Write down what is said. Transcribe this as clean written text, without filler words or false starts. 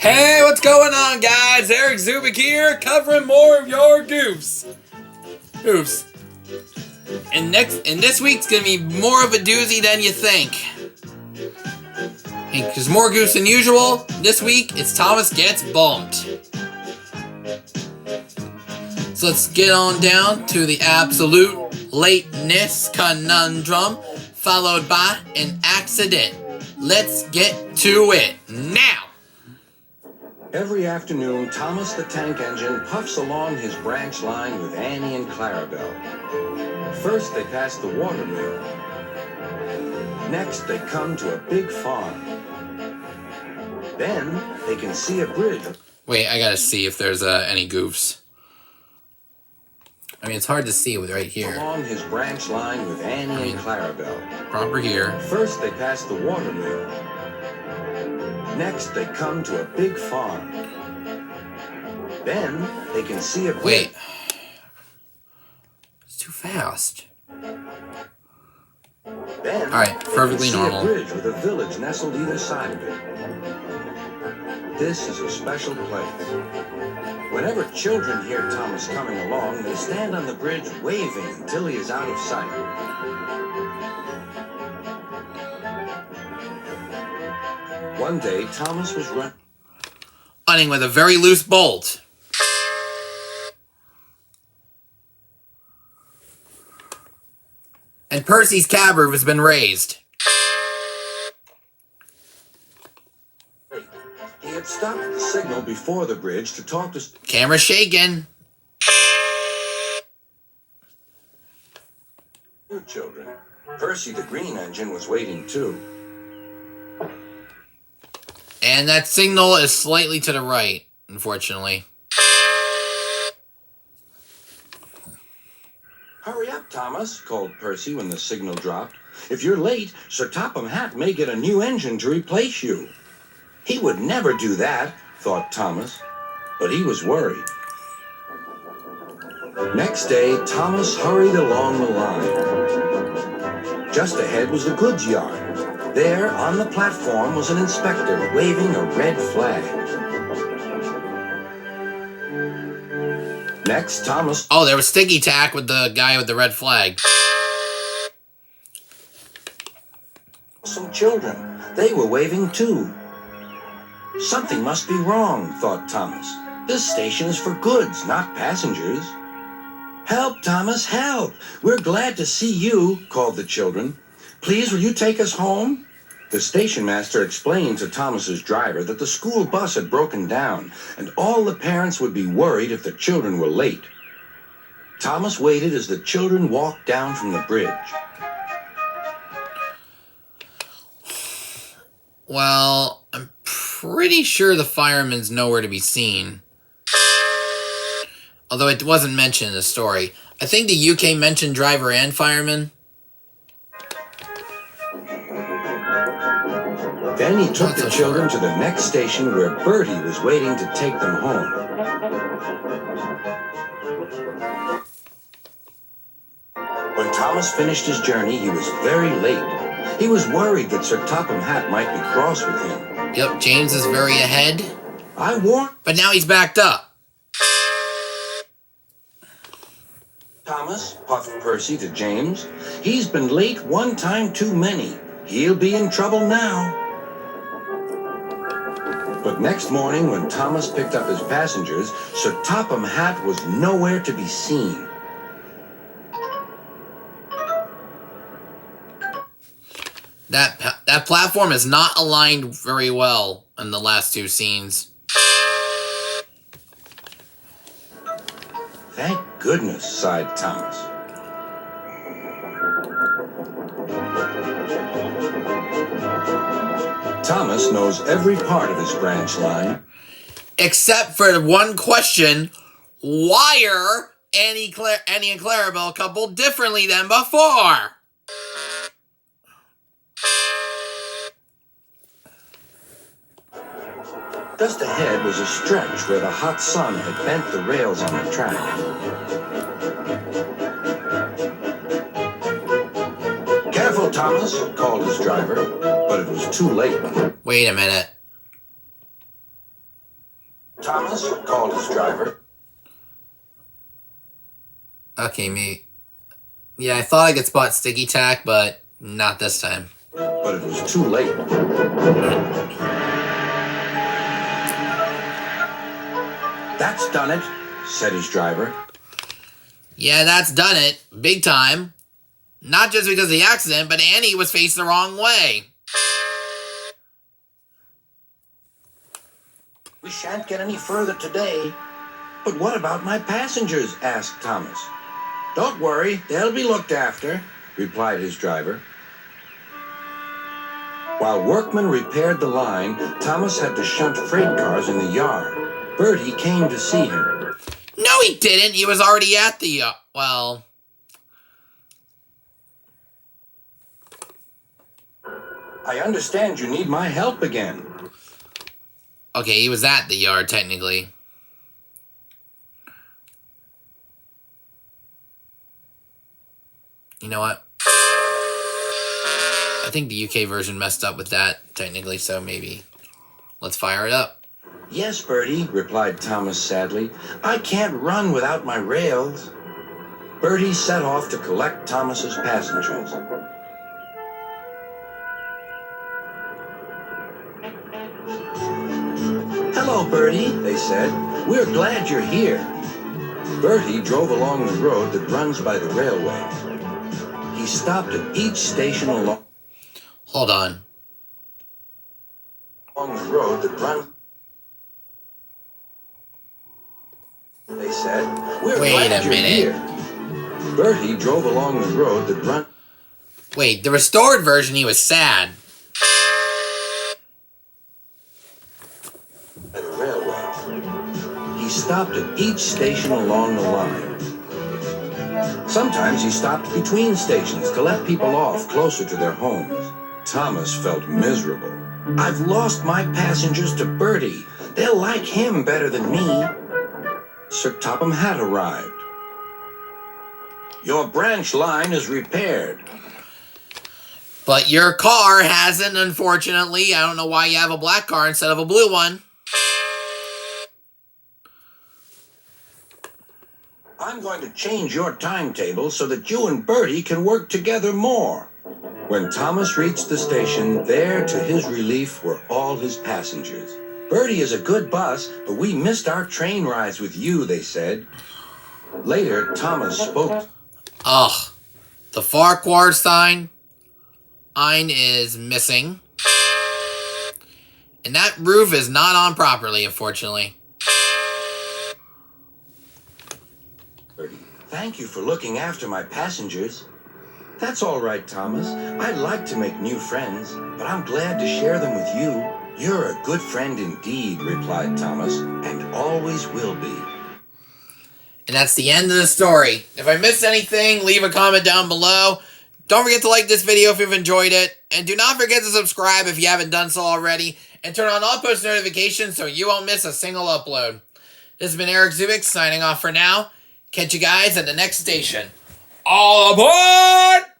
Hey, what's going on, guys? Eric Zubik here, covering more of your Goofs. And this week's gonna be more of a doozy than you think. Because more Goofs than usual. This week, it's Thomas Gets Bumped. So let's get on down to the absolute lateness conundrum, followed by an accident. Let's get to it now. Every afternoon, Thomas the Tank Engine puffs along his branch line with Annie and Clarabelle. First, they pass the water mill. Next, they come to a big farm. Then, they can see a bridge. Wait, I gotta see if there's any Goofs. I mean, it's hard to see with right here. Along his branch line with Annie and Clarabelle. Proper here. First, they pass the water mill. Next, they come to a big farm. Then, they can see a bridge. Wait. It's too fast. Then, alright, perfectly normal. A bridge with a village nestled either side of it. This is a special place. Whenever children hear Thomas coming along, they stand on the bridge waving until he is out of sight. One day, Thomas was running with a very loose bolt. And Percy's cab roof has been raised. He had stopped at the signal before the bridge to talk to... Camera shaking. Two children. Percy the Green Engine was waiting too. And that signal is slightly to the right, unfortunately. Hurry up, Thomas, called Percy when the signal dropped. If you're late, Sir Topham Hatt may get a new engine to replace you. He would never do that, thought Thomas, but he was worried. Next day, Thomas hurried along the line. Just ahead was the goods yard. There, on the platform, was an inspector waving a red flag. Next, Thomas... Oh, there was sticky tack with the guy with the red flag. Some children. They were waving too. Something must be wrong, thought Thomas. This station is for goods, not passengers. Help, Thomas, help! We're glad to see you, called the children. Please, will you take us home? The station master explained to Thomas's driver that the school bus had broken down, and all the parents would be worried if the children were late. Thomas waited as the children walked down from the bridge. Well, I'm pretty sure the fireman's nowhere to be seen. Although it wasn't mentioned in the story. I think the UK mentioned driver and fireman. Then he took the children to the next station where Bertie was waiting to take them home. When Thomas finished his journey, he was very late. He was worried that Sir Topham Hatt might be cross with him. Yep, James is very ahead. I warned... But now he's backed up. Thomas, puffed Percy to James. He's been late one time too many. He'll be in trouble now. But next morning, when Thomas picked up his passengers, Sir Topham Hatt was nowhere to be seen. That platform is not aligned very well in the last two scenes. Thank goodness, sighed Thomas. Thomas knows every part of his branch line. Except for one question, why are Annie and Clarabelle coupled differently than before? Just ahead was a stretch where the hot sun had bent the rails on the track. Careful, Thomas, called his driver, but it was too late. Wait a minute. Thomas called his driver. Okay, me. Yeah, I thought I could spot sticky tack, but not this time. But it was too late. That's done it, said his driver. Yeah, that's done it. Big time. Not just because of the accident, but Annie was faced the wrong way. We shan't get any further today. But what about my passengers? Asked Thomas. Don't worry, they'll be looked after, replied his driver. While workmen repaired the line, Thomas had to shunt freight cars in the yard. Bertie came to see him. No, he didn't. He was already at the, well... I understand you need my help again. Okay, he was at the yard, technically. You know what? I think the UK version messed up with that, technically, so maybe let's fire it up. Yes, Bertie, replied Thomas sadly. I can't run without my rails. Bertie set off to collect Thomas's passengers. Hello, Bertie, they said. We're glad you're here. Bertie drove along the road that runs by the railway. He stopped at each station along Hold on. the road that runs. They said, we're Wait glad a you're minute. here. Bertie drove along the road that runs. Wait, the restored version, he was sad. By the railway. He stopped at each station along the line. Sometimes he stopped between stations to let people off closer to their homes. Thomas felt miserable. I've lost my passengers to Bertie. They'll like him better than me. Sir Topham had arrived. Your branch line is repaired. But your car hasn't, unfortunately. I don't know why you have a black car instead of a blue one. I'm going to change your timetable so that you and Bertie can work together more. When Thomas reached the station, there to his relief were all his passengers. Bertie is a good bus, but we missed our train rides with you, they said. Later, Thomas spoke. Ugh. The Farquhar sign is missing. And that roof is not on properly, unfortunately. Bertie, thank you for looking after my passengers. That's all right, Thomas. I'd like to make new friends, but I'm glad to share them with you. You're a good friend indeed, replied Thomas, and always will be. And that's the end of the story. If I missed anything, leave a comment down below. Don't forget to like this video if you've enjoyed it. And do not forget to subscribe if you haven't done so already. And turn on all post notifications so you won't miss a single upload. This has been Eric Zubik signing off for now. Catch you guys at the next station. All aboard!